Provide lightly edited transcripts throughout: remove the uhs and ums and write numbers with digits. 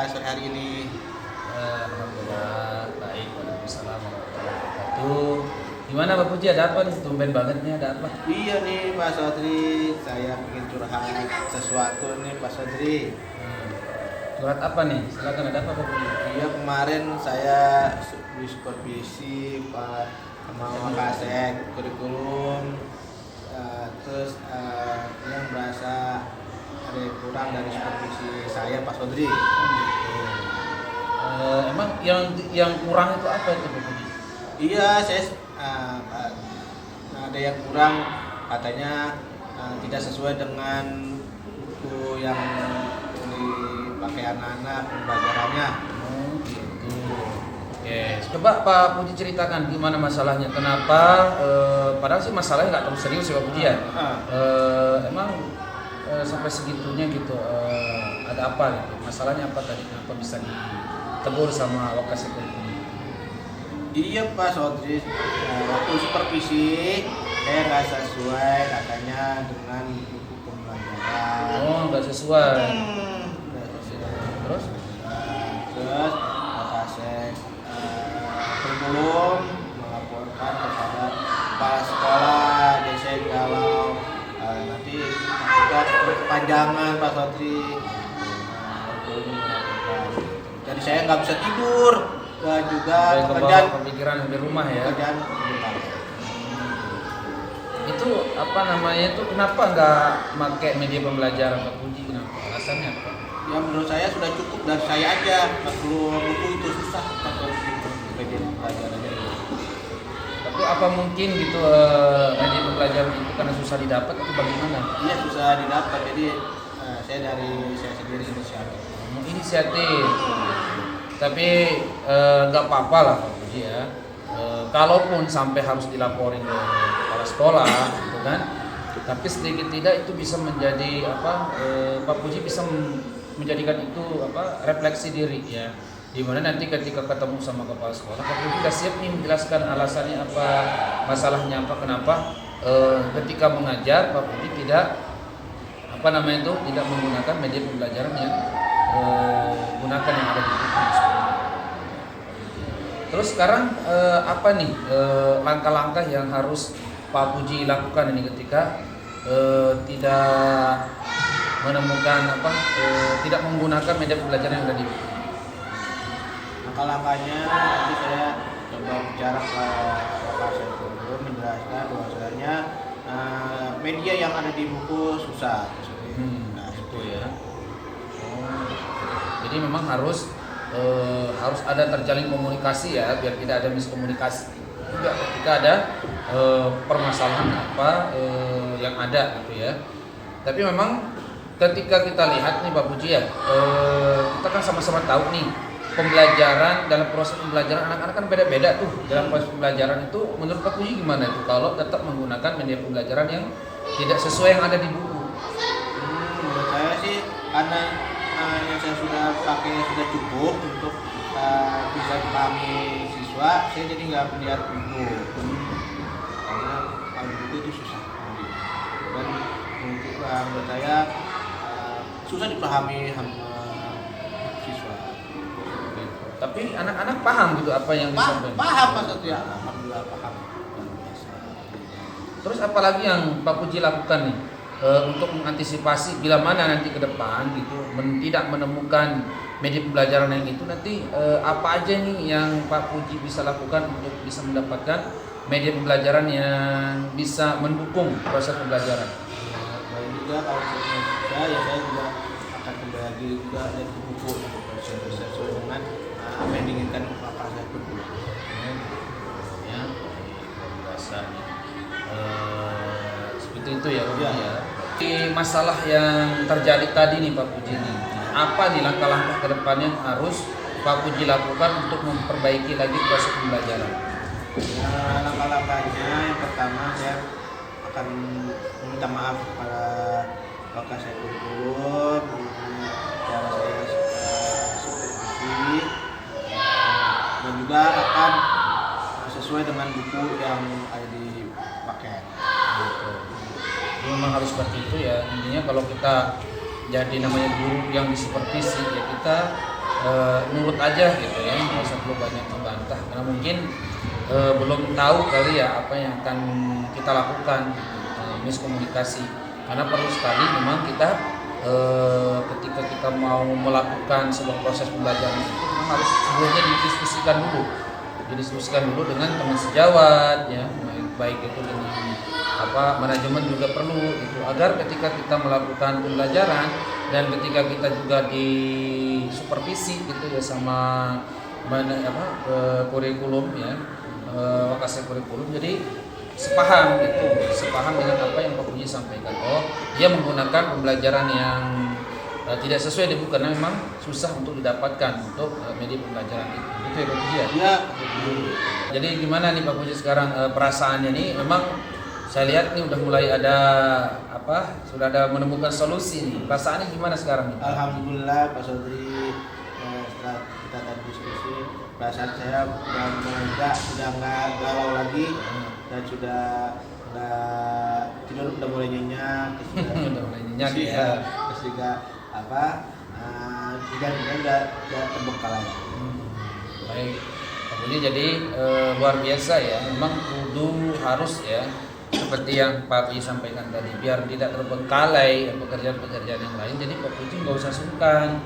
sore hari ini? Alhamdulillah baik. Waalaikumsalam warahmatullahi wabarakatuh. Gimana Pak Puji, ada apa nih? Tumben banget nih, ada apa? Iya nih Pak Sodri, saya ingin curhat sesuatu nih Pak Sodri. Surat apa nih? Silakan, ada apa Pak Puji? Iya, kemarin saya supervisi Pak sama Kasek kurikulum, terus yang merasa ada yang kurang dari supervisi saya Pak Sodri. Emang yang kurang itu apa itu Pak Puji? Iya, saya ada yang kurang, katanya tidak sesuai dengan buku yang dipakai anak-anak pembelajarannya. Oh gitu. Oke, coba Pak Puji ceritakan gimana masalahnya. Kenapa? Padahal sih masalahnya nggak terlalu serius ya Pak Puji ya. Emang sampai segitunya gitu. Ada apa gitu? Masalahnya apa tadi? Kenapa bisa ditegur sama lokasi kurikulum? Iya Pak Sodri, waktu supervisi saya nggak sesuai katanya dengan buku pembelajaran. Oh, nggak sesuai. Nggak sesuai. Terus? Terus Pak saya kurikulum melaporkan kepada kepala sekolah. Jadi saya galau, nanti takutnya kepanjangan Pak Sodri. Jadi saya nggak bisa tidur. Dan juga pekerjaan pemikiran di rumah ya. Pekerjaan di rumah. Itu apa namanya itu, kenapa nggak pakai media pembelajaran Pak Puji? Kenapa? Alasannya apa? Ya menurut saya sudah cukup dari saya aja. Nggak perlu buku itu, susah atau media pembelajarannya. Tapi apa mungkin gitu media pembelajaran itu karena susah didapat atau bagaimana? Iya, susah didapat. Jadi saya dari saya sendiri inisiatif. Inisiatif. Tapi nggak apa-apa lah Pak Puji ya. Kalaupun sampai harus dilaporin ke kepala sekolah, gitu kan. Tapi sedikit tidak itu bisa menjadi apa? Pak Puji bisa menjadikan itu apa? Refleksi diri ya. Dimana nanti ketika ketemu sama kepala sekolah, Pak Puji sudah siap nih menjelaskan alasannya apa, masalahnya apa, kenapa ketika mengajar Pak Puji tidak apa namanya itu tidak menggunakan media pembelajaran yang gunakan yang ada di buku. Terus sekarang apa nih langkah-langkah yang harus Pak Puji lakukan ini ketika tidak menemukan apa tidak menggunakan media pembelajaran yang ada di buku? Langkah-langkahnya nanti saya coba bicara ke Bapak saya dulu, menjelaskan bahwasanya media yang ada di buku susah. Nah itu ya. Jadi memang harus ada terjalin komunikasi ya, biar tidak ada miskomunikasi juga ketika ada permasalahan apa yang ada gitu ya. Tapi memang ketika kita lihat nih Pak Puji ya, kita kan sama-sama tahu nih pembelajaran, dalam proses pembelajaran anak-anak kan beda-beda tuh. Dalam proses pembelajaran itu menurut Pak Puji gimana itu kalau tetap menggunakan media pembelajaran yang tidak sesuai yang ada di buku? Menurut saya sih karena yang saya sudah pakai sudah cukup untuk bisa dipahami siswa, saya jadi nggak melihat buku karena kalau buku itu susah dan menurut saya susah dipahami siswa. Tapi anak-anak paham gitu apa yang disampaikan? Paham Mas ya, alhamdulillah paham. Terus apalagi yang Pak Puji lakukan nih untuk mengantisipasi bila mana nanti ke depan gitu tidak menemukan media pembelajaran yang itu, nanti apa aja nih yang Pak Puji bisa lakukan untuk bisa mendapatkan media pembelajaran yang bisa mendukung proses pembelajaran? Baik juga kalau saya bisa ya saya juga akan kembali juga dari buku untuk sesuai dengan apa yang diinginkan Bapak saya berdua. Ya, biasanya seperti itu ya Pak Puji ya. Di masalah yang terjadi tadi nih Pak Puji nih, apa nih langkah-langkah ke depannya harus Pak Puji lakukan untuk memperbaiki lagi proses pembelajaran? Nah, langkah-langkahnya yang pertama saya akan meminta maaf kepada Bapak saya kurikulum cara saya supervisi dan juga akan sesuai dengan buku yang ada di paket. Memang harus seperti itu ya. Intinya kalau kita jadi namanya guru yang disupervisi ya kita nurut aja gitu ya, nggak usah perlu banyak membantah karena mungkin belum tahu kali ya apa yang akan kita lakukan, miskomunikasi. Karena perlu sekali memang kita ketika kita mau melakukan sebuah proses pembelajaran itu memang harus sebelumnya didiskusikan dulu dengan teman sejawat ya, baik itu dengan manajemen juga perlu itu, agar ketika kita melakukan pembelajaran dan ketika kita juga di supervisi gitu ya sama kurikulum ya, Wakasek kurikulum, jadi sepaham dengan apa yang Pak Puji sampaikan. Oh, dia menggunakan pembelajaran yang tidak sesuai di buku karena memang susah untuk didapatkan untuk media pembelajaran itu. Itu ya Pak Puji ya? Ya. Jadi gimana nih Pak Puji sekarang perasaannya nih? Memang saya lihat nih udah mulai ada sudah ada menemukan solusi nih. Perasaannya gimana sekarang nih? Alhamdulillah Pak Sodri, setelah kita tadi diskusi, perasaan saya sudah nggak galau lagi dan sudah nggak tidur, udah mulai nyenyak, Udah mulai nyenyak ya. Terus juga tidak terbengkalai lagi. Baik, Pak Puji, jadi luar biasa ya. Memang kudu harus ya, seperti yang Pak Puji sampaikan tadi, biar tidak terbengkalai pekerjaan-pekerjaan yang lain. Jadi Pak Puji nggak usah sungkan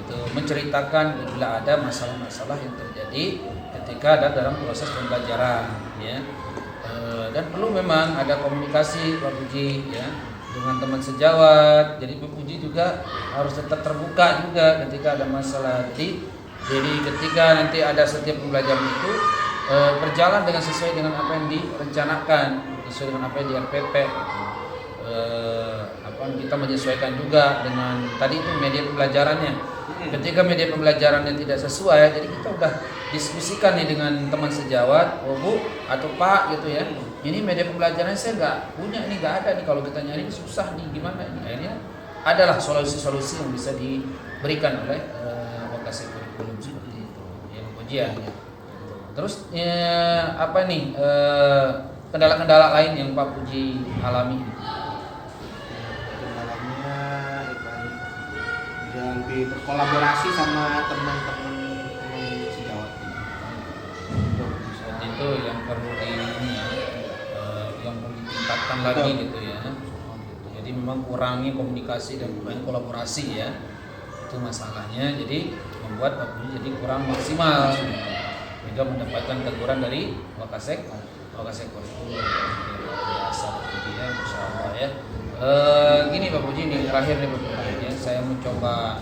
itu menceritakan bila ada masalah-masalah yang terjadi ketika ada dalam proses pembelajaran ya. Dan perlu memang ada komunikasi Pak Puji ya dengan teman sejawat. Jadi Pak Puji juga harus tetap terbuka juga ketika ada masalah. Jadi ketika nanti ada setiap pembelajaran itu berjalan dengan sesuai dengan apa yang direncanakan, sesuai dengan apa yang di RPP. Kita menyesuaikan juga dengan tadi itu media pembelajarannya. Ketika media pembelajarannya tidak sesuai, jadi kita udah diskusikan nih dengan teman sejawat, oh Bu atau Pak gitu ya. Ini media pembelajarannya saya nggak punya, ini nggak ada nih, kalau kita nyari susah nih, gimana ini? Akhirnya adalah solusi-solusi yang bisa diberikan oleh Wakasek kurikulum seperti itu, yang ujian. Terus kendala-kendala lain yang Pak Puji alami? Kendalanya bisa lebih berkolaborasi sama teman-teman sejawat untuk bisa itu yang perlu yang perlu ditingkatkan lagi gitu ya. Jadi memang kurangi komunikasi dan kurangi kolaborasi ya, itu masalahnya. Jadi membuat Pak Puji jadi kurang maksimal sehingga mendapatkan teguran dari Wakasek kurikulum. Biasa Pak Puji ya, Masya Allah ya. Gini Pak Puji, ini terakhir nih Pak Puji ya, saya mencoba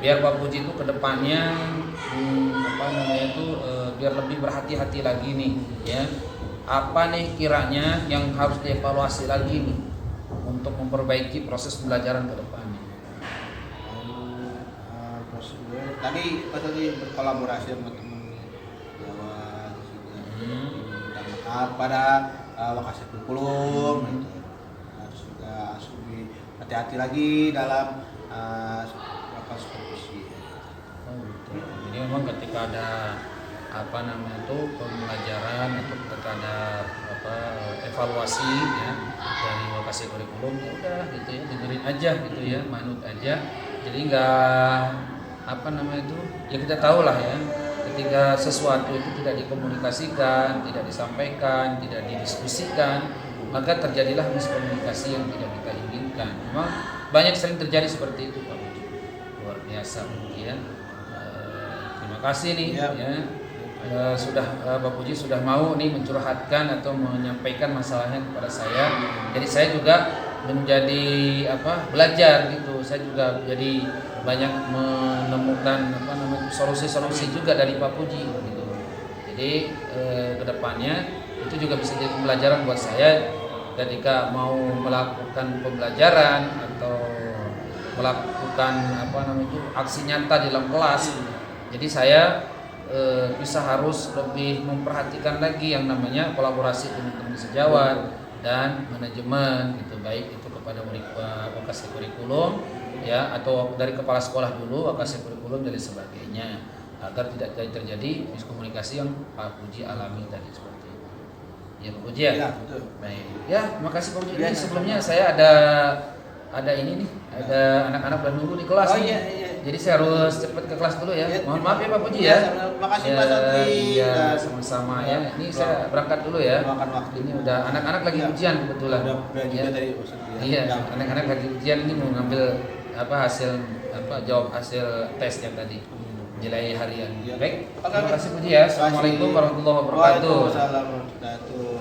biar Pak Puji itu kedepannya biar lebih berhati-hati lagi nih ya. Apa nih kiranya yang harus dievaluasi lagi nih untuk memperbaiki proses pembelajaran ke depannya? Tadi berkolaborasi sama teman Jawa juga, minta maaf pada Wakasek kurikulum gitu. Harus juga lebih hati-hati lagi dalam supervisi. Jadi memang ketika ada pembelajaran atau ketika ada evaluasi ya dari Wakasek kurikulum, ya udah gitu ya, dengerin aja gitu ya, manut aja. Jadi nggak ya kita tahu lah ya, ketika sesuatu itu tidak dikomunikasikan, tidak disampaikan, tidak didiskusikan, maka terjadilah miskomunikasi yang tidak kita inginkan. Memang banyak sering terjadi seperti itu Pak Puji. Luar biasa ya. Terima kasih nih ya. Sudah Pak Puji sudah mau nih mencurhatkan atau menyampaikan masalahnya kepada saya. Jadi saya juga menjadi belajar gitu. Saya juga jadi banyak menemukan solusi-solusi juga dari Pak Puji gitu. Jadi kedepannya itu juga bisa jadi pembelajaran buat saya ketika mau melakukan pembelajaran atau melakukan aksi nyata di dalam kelas. Jadi saya bisa harus lebih memperhatikan lagi yang namanya kolaborasi teman-teman sejawat dan manajemen gitu, baik itu kepada Wakasek kurikulum ya, atau dari kepala sekolah dulu, Wakasek kurikulum dan sebagainya, agar tidak terjadi miskomunikasi yang Pak Puji alami tadi seperti itu. Ya Pak Puji ya. Ya, betul. Baik. Ya, makasih Pak Puji. Ini sebelumnya saya ada ini nih, ada anak-anak udah nunggu di kelas. Oh iya. jadi saya harus cepat ke kelas dulu ya. Ya. Mohon maaf ya Pak Puji Iya, ya. sama-sama. Makasih Pak Santri. Iya, Dan- sama-sama ya. Ini saya berangkat dulu ya. Luangkan waktu. Ini udah anak-anak lagi Iya. ujian kebetulan. Udah juga Ya. tadi Ustaz ya. Iya, Ya. anak-anak lagi ujian ini mau ngambil hasil jawab hasil tes yang tadi. Nilai harian. Iya. Baik. Oke, Terima oke. kasih Puji ya. Assalamualaikum warahmatullahi wabarakatuh. Waalaikumsalam warahmatullahi wabarakatuh.